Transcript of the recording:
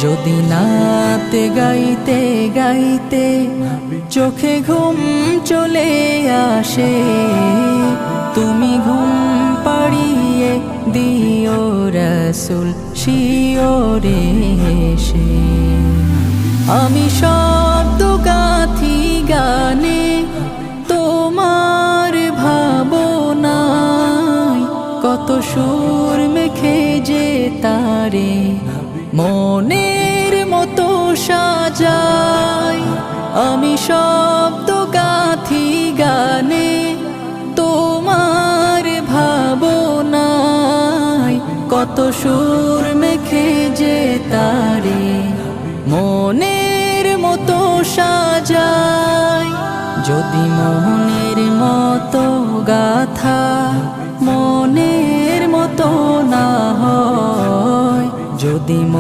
যদি নাতে গাইতে গাইতে চোখে ঘুম চলে আসে, তুমি ঘুম পাড়িয়ে দিও রাসূল শিওরে এসে। আমি শব্দ গাথি গানে তোমার ভাবনায়, কত সুর মেখে যে তারে মনের মতো সাজাই। আমি শব্দ গাথি গানে তোমার ভাবনায়, কত সুর মেখে যে তারে মনের মতো সাজাই। যদি মনের মতো গাথা